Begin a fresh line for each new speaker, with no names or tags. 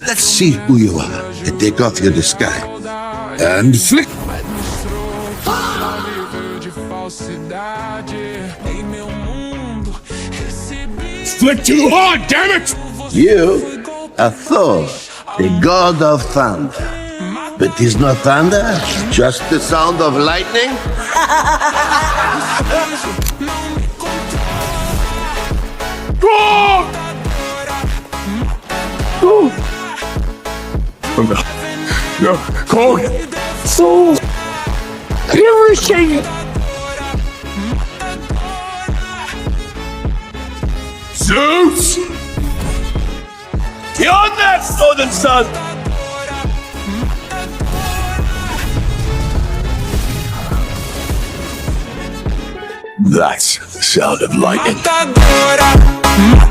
Let's see who you are and take off your disguise. And flick.
Flick too hard, damn it!
You are Thor, the god of thunder. But is not thunder just the sound of lightning?
No, korg! Thor! Everything! Zeus! Beyond that, northern sun! That's the sound of lightning.
Matadora.